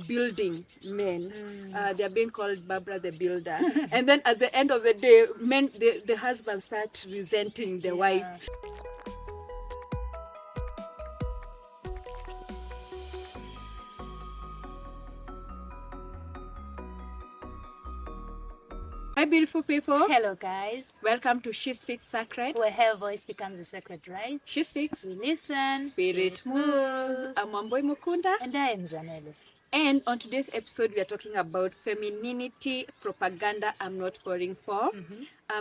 building men. They're being called Barbara the Builder. And then at the end of the day, men, the husband start resenting the wife. Hi, beautiful people. Hello, guys. Welcome to She Speaks Sacred. Where her voice becomes a sacred right. She speaks. We listen. Spirit moves. I'm Wamboi Mukunda. And I am Zanele. And on today's episode, we are talking about femininity propaganda I'm not falling for.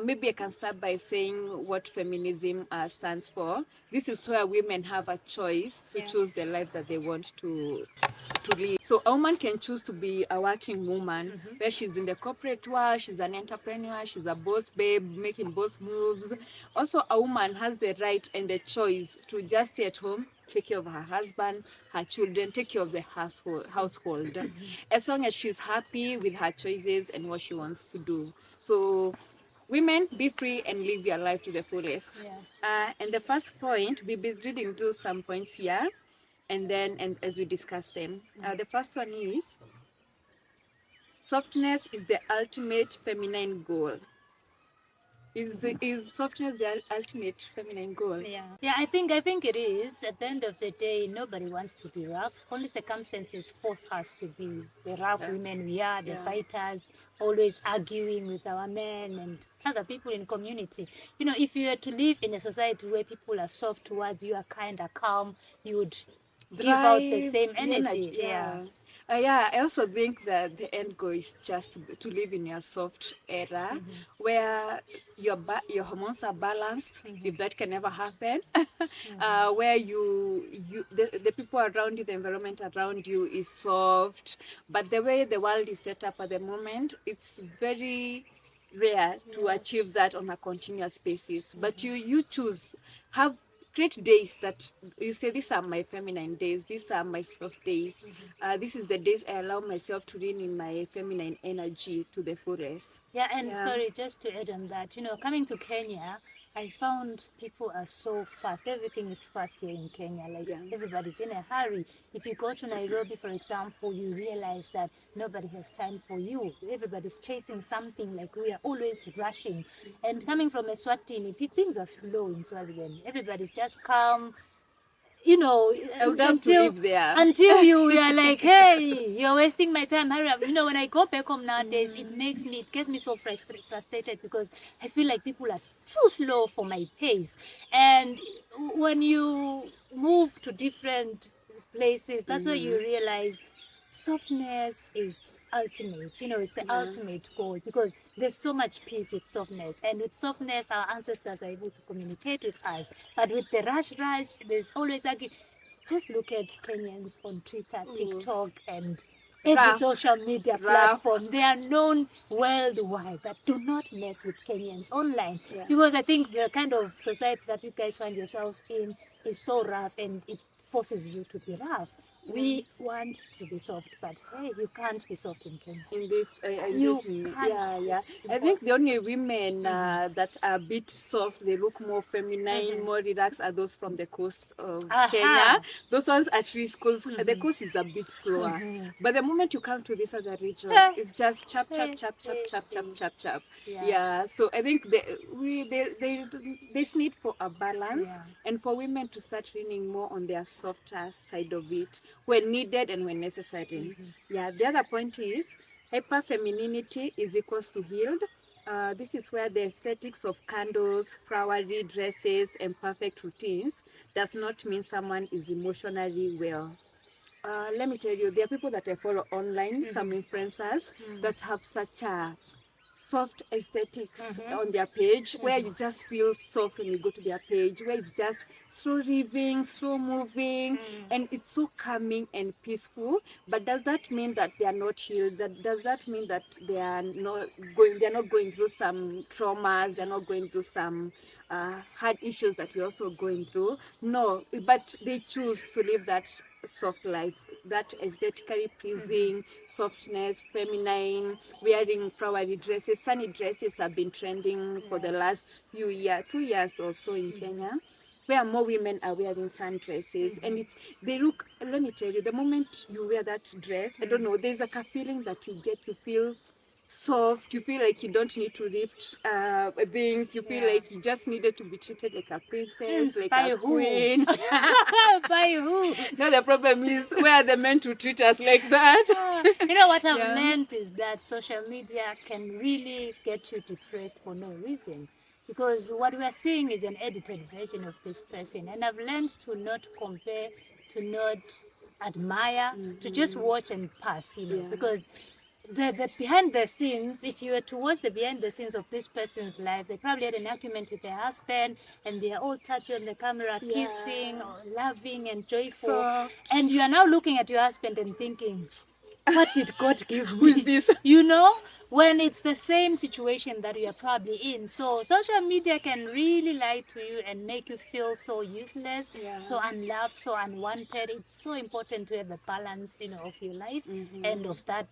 Maybe I can start by saying what feminism stands for. This is where women have a choice to choose the life that they want to live. So a woman can choose to be a working woman, where she's in the corporate world, she's an entrepreneur, she's a boss babe, making boss moves. Also, a woman has the right and the choice to just stay at home, take care of her husband, her children, take care of the household, as long as she's happy with her choices and what she wants to do. So women, be free and live your life to the fullest. And the first point, we'll be reading through some points here, and as we discuss them. The first one is, softness is the ultimate feminine goal. Is softness the ultimate feminine goal? Yeah, I think it is. At the end of the day, nobody wants to be rough. Only circumstances force us to be the rough women we are, the fighters, always arguing with our men and other people in community. You know, if you were to live in a society where people are soft towards you, are kind, are calm, you would give out the same energy. I also think that the end goal is just to live in your soft era, where your hormones are balanced, if that can ever happen, where the people around you, the environment around you is soft. But the way the world is set up at the moment, it's very rare to achieve that on a continuous basis. But you choose, create days that you say, these are my feminine days, these are my soft days. This is the days I allow myself to lean in my feminine energy to the fullest. Sorry, just to add on that, you know, coming to Kenya, I found people are so fast. Everything is fast here in Kenya. Everybody's in a hurry. If you go to Nairobi, for example, you realize that nobody has time for you. Everybody's chasing something. Like, we are always rushing. And coming from Eswatini, things are slow in Swaziland. Everybody's just calm. You know, I would love to live there. Until you are like, hey, you're wasting my time, hurry up. You know, when I go back home nowadays, it gets me so frustrated because I feel like people are too slow for my pace. And when you move to different places, that's where you realize softness is ultimate. You know, it's the ultimate goal, because there's so much peace with softness. And with softness, our ancestors are able to communicate with us. But with the rush, there's always just look at Kenyans on Twitter, TikTok, and every social media platform. They are known worldwide, but do not mess with Kenyans online. Because I think the kind of society that you guys find yourselves in is so rough, and it forces you to be rough. We want to be soft, but hey, you can't be soft in Kenya. I think the only women that are a bit soft, they look more feminine, more relaxed, are those from the coast of Kenya. Those ones at risk, because the coast is a bit slower. But the moment you come to this other region, it's just chap. So I think there's need for a balance, and for women to start leaning more on their softer side of it, when needed and when necessary. The other point is, hyper-femininity is equals to healed. This is where the aesthetics of candles, flowery dresses, and perfect routines does not mean someone is emotionally well. Let me tell you, there are people that I follow online, some influencers that have such a soft aesthetics on their page, where you just feel soft when you go to their page, where it's just slow living, slow moving, and it's so calming and peaceful. But does that mean that they are not healed? Does that mean that they are not going through some traumas, they're not going through some hard issues that we're also going through? No, but they choose to live that soft life, that aesthetically pleasing softness, feminine, wearing flowery dresses. Sunny dresses have been trending for the last few years, 2 years or so in Kenya. where more women are wearing sundresses, and they look, let me tell you, the moment you wear that dress, I don't know, there's like a feeling that you get, you feel soft, you feel like you don't need to lift things, you feel like you just needed to be treated like a princess, like by a who? queen. By who? No, the problem is, where are the men to treat us like that? You know what I've Yeah. learned is that social media can really get you depressed for no reason. Because what we are seeing is an edited version of this person. And I've learned to not compare, to not admire, to just watch and pass, you know. Yeah. Because the behind the scenes, if you were to watch the behind the scenes of this person's life, they probably had an argument with their husband and they are all touching on the camera, kissing, or loving and joyful. Soft. And you are now looking at your husband and thinking, what did God give Who me? is this? You know, when it's the same situation that you are probably in. So social media can really lie to you and make you feel so useless, Yeah. so unloved, so unwanted. It's so important to have the balance, you know, of your life and of that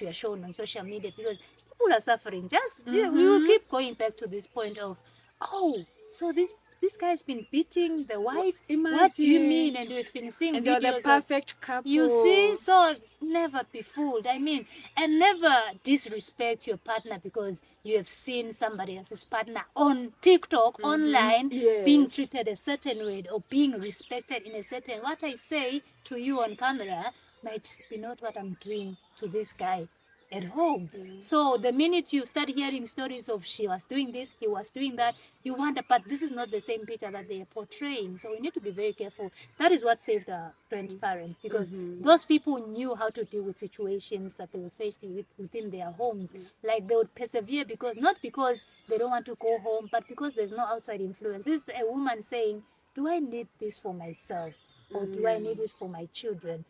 you are shown on social media, because people are suffering. Just we will keep going back to this point of, oh, so this guy's been beating the wife. What do you Imagine. mean? And we've been seeing And they're the videos perfect of, couple. you see, so never be fooled. I mean, and never disrespect your partner because you have seen somebody else's partner on TikTok, online, being Yes. treated a certain way or being respected in a certain. What I say to you on camera might be not what I'm doing to this guy at home. So the minute you start hearing stories of she was doing this, he was doing that, you wonder, but this is not the same picture that they are portraying. So we need to be very careful. That is what saved our grandparents, because those people knew how to deal with situations that they were faced with within their homes. Like they would persevere because, not because they don't want to go home, but because there's no outside influence. This is a woman saying, do I need this for myself? Or do I need it for my children?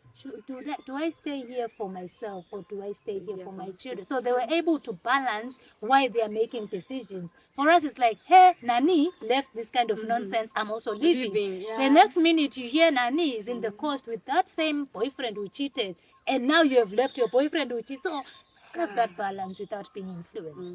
Do I stay here for myself, or do I stay here for my children? So they were able to balance why they are making decisions. For us, it's like, hey, Nani left this kind of nonsense, I'm also leaving. Yeah. The next minute you hear Nani is in the coast with that same boyfriend who cheated, and now you have left your boyfriend who cheated. So have that balance without being influenced.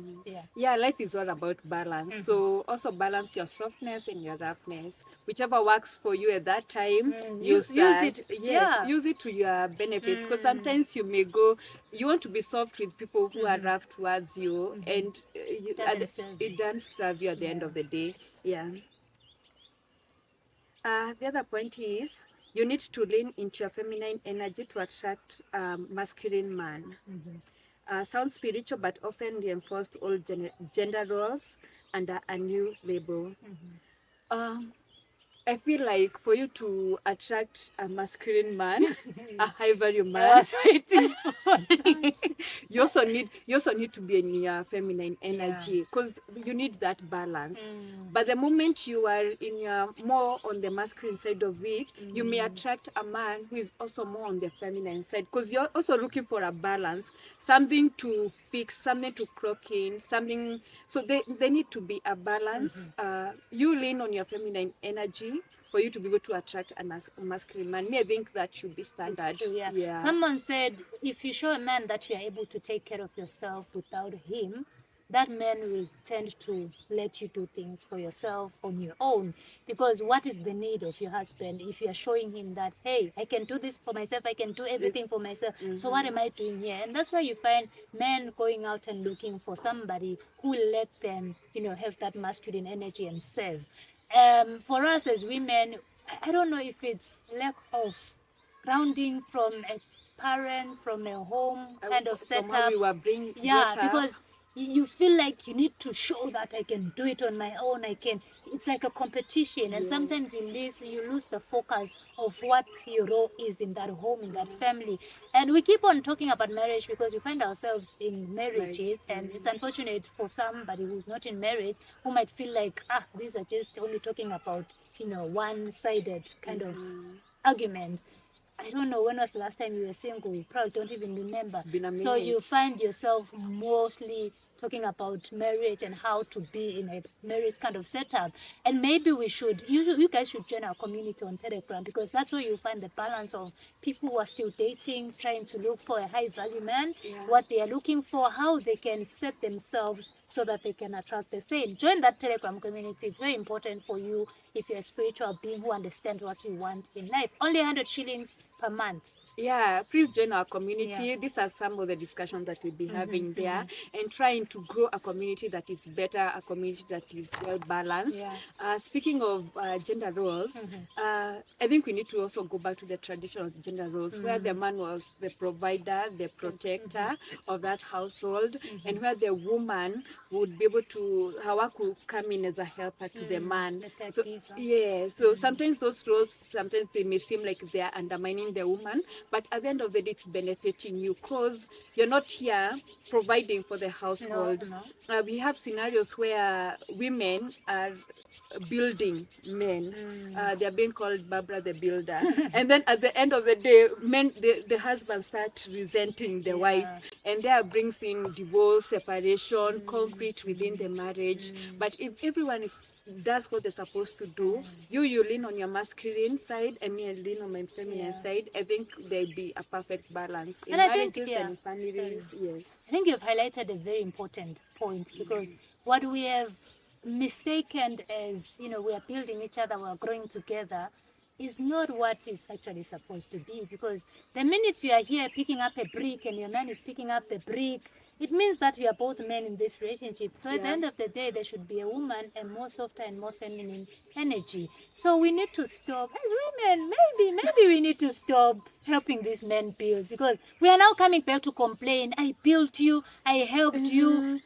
Yeah, life is all about balance. So also balance your softness and your roughness. Whichever works for you at that time, use it. Yes, Yeah. use it to your benefits. Because sometimes you may go, you want to be soft with people who are rough towards you, and it doesn't serve you at the end of the day. Yeah. The other point is, you need to lean into your feminine energy to attract masculine man. Sounds spiritual, but often reinforced old gender roles under a new label. I feel like for you to attract a masculine man, a high value I man, was waiting for you also need to be in your feminine energy, because you need that balance. But the moment you are in your more on the masculine side of it, you may attract a man who is also more on the feminine side, because you're also looking for a balance, something to fix, something to clock in, something. So they need to be a balance. You lean on your feminine energy for you to be able to attract a masculine man. Me, I think that should be standard. It's true, yeah. Someone said, if you show a man that you are able to take care of yourself without him, that man will tend to let you do things for yourself on your own. Because what is the need of your husband if you are showing him that, hey, I can do this for myself, I can do everything for myself, so what am I doing here? And that's why you find men going out and looking for somebody who will let them, have that masculine energy and serve. For us as women, I don't know if it's lack of grounding from a parents, from a home kind of From how setup. we were brought up. Because you feel like you need to show that I can do it on my own. It's like a competition, and sometimes you lose the focus of what your role is in that home, in that family. And we keep on talking about marriage because we find ourselves in marriages, and it's unfortunate for somebody who's not in marriage who might feel like, these are just only talking about one-sided kind of argument. I don't know, when was the last time you were single? You probably don't even remember. It's been a minute. So you find yourself mostly talking about marriage and how to be in a marriage kind of setup. And maybe you guys should join our community on Telegram, because that's where you find the balance of people who are still dating, trying to look for a high value man, what they are looking for, how they can set themselves so that they can attract the same. Join that Telegram community. It's very important for you if you're a spiritual being who understands what you want in life. Only 100 shillings per month. Yeah, please join our community. These are some of the discussions that we'll be having there, and trying to grow a community that is better, a community that is well balanced. Speaking of gender roles, I think we need to also go back to the traditional gender roles, where the man was the provider, the protector of that household, and where the woman would be able to, her work will come in as a helper to the man. So sometimes those roles, sometimes they may seem like they are undermining the woman, but at the end of the day, it's benefiting you, because you're not here providing for the household. We have scenarios where women are building men. They're being called Barbara the Builder. And then at the end of the day, men, the husband starts resenting the wife. And that brings in divorce, separation, conflict within the marriage. But if everyone does what they're supposed to do, you lean on your masculine side, and me I lean on my feminine side, I think there'll be a perfect balance in marriages and families. Yes. I think you've highlighted a very important point, because what we have mistaken as, we are building each other, we are growing together, is not what is actually supposed to be. Because the minute you are here picking up a brick and your man is picking up the brick, it means that we are both men in this relationship. So at the end of the day, there should be a woman, a more softer and more feminine energy. So we need to stop, as women, maybe we need to stop helping these men build, because we are now coming back to complain. I built you, I helped you,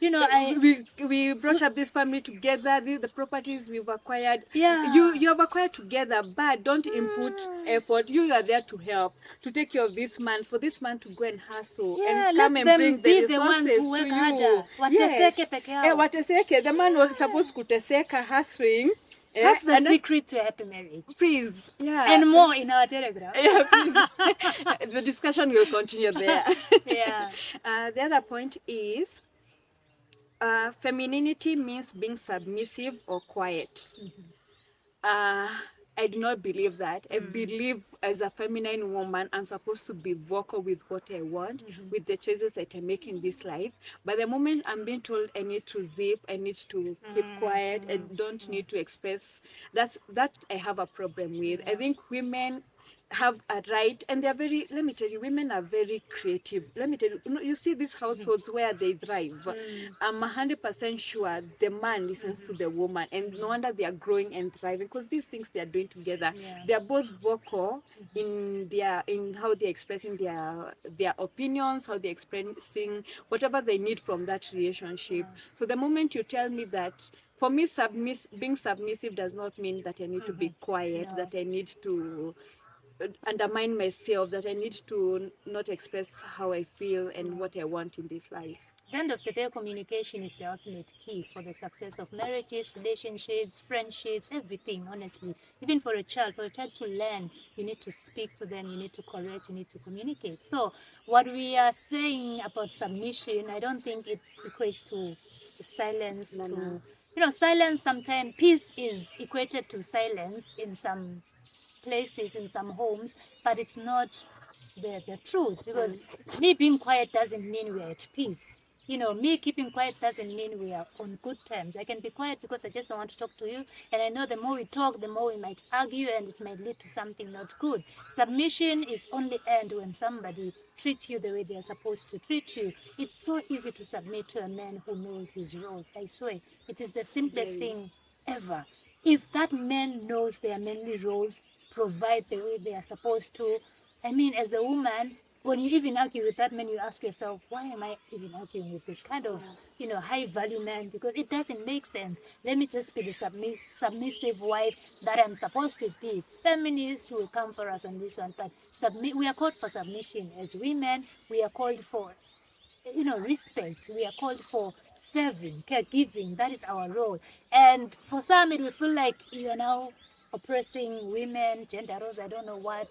we brought up this family together, the properties we've acquired. You have acquired together, but don't input effort. You are there to help, to take care of this man, for this man to go and hustle and come and bring the resources to you. Wateseke, the man was supposed to kuteseka, hustling. That's the secret to a happy marriage. Please, and more in our Telegram. Please. The discussion will continue there. The other point is, femininity means being submissive or quiet. I do not believe that. I believe as a feminine woman, I'm supposed to be vocal with what I want, with the choices that I make in this life. But the moment I'm being told I need to zip, I need to keep quiet, I don't need to express, that I have a problem with. I think women have a right, and they're very, let me tell you, women are very creative. Let me tell you, you see these households where they thrive. I'm 100% sure the man listens to the woman, and no wonder they are growing and thriving, because these things they are doing together. They are both vocal in how they're expressing their opinions, how they're expressing whatever they need from that relationship. So the moment you tell me that, for me, being submissive does not mean that I need to be quiet, that I need to undermine myself, that I need to not express how I feel and what I want in this life. At the end of the day, communication is the ultimate key for the success of marriages, relationships, friendships, everything, honestly. Even for a child to learn, you need to speak to them, you need to correct, you need to communicate. So what we are saying about submission, I don't think it equates to silence. Silence sometimes, peace is equated to silence in some places, in some homes, but it's not the truth, because me being quiet doesn't mean we're at peace. Me keeping quiet doesn't mean we are on good terms. I can be quiet because I just don't want to talk to you, and I know the more we talk, the more we might argue, and it might lead to something not good. Submission is only earned when somebody treats you the way they are supposed to treat you. It's so easy to submit to a man who knows his roles. I swear, it is the simplest thing ever. If that man knows their manly roles, provide the way they are supposed to. I mean, as a woman, when you even argue with that man, you ask yourself, why am I even arguing with this kind of, high value man? Because it doesn't make sense. Let me just be the submissive wife that I'm supposed to be. Feminists will come for us on this one, but we are called for submission. As women, we are called for respect. We are called for serving, caregiving. That is our role. And for some, it will feel like you are now oppressing women, gender roles, I don't know what.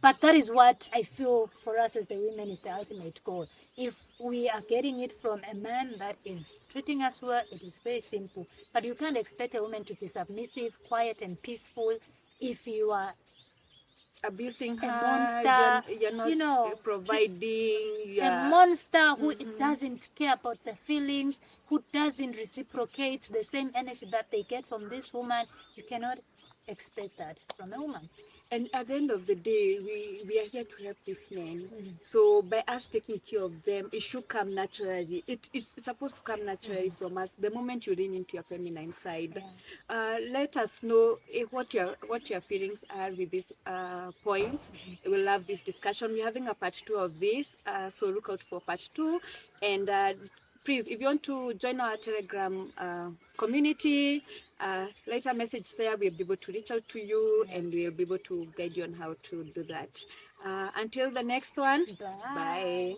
But that is what I feel for us as the women is the ultimate goal. If we are getting it from a man that is treating us well, it is very simple. But you can't expect a woman to be submissive, quiet, and peaceful if you are abusing a her, monster, you're not you know, providing. a monster who doesn't care about the feelings, who doesn't reciprocate the same energy that they get from this woman. You cannot expect that from a woman. And at the end of the day, we are here to help these men. So by us taking care of them, it should come naturally. It's supposed to come naturally from us. The moment you lean into your feminine side, let us know what your feelings are with these points. We love this discussion. We're having a part 2 of this, so look out for part 2. And please, if you want to join our Telegram community, write a message there. We'll be able to reach out to you and we'll be able to guide you on how to do that. Until the next one, bye.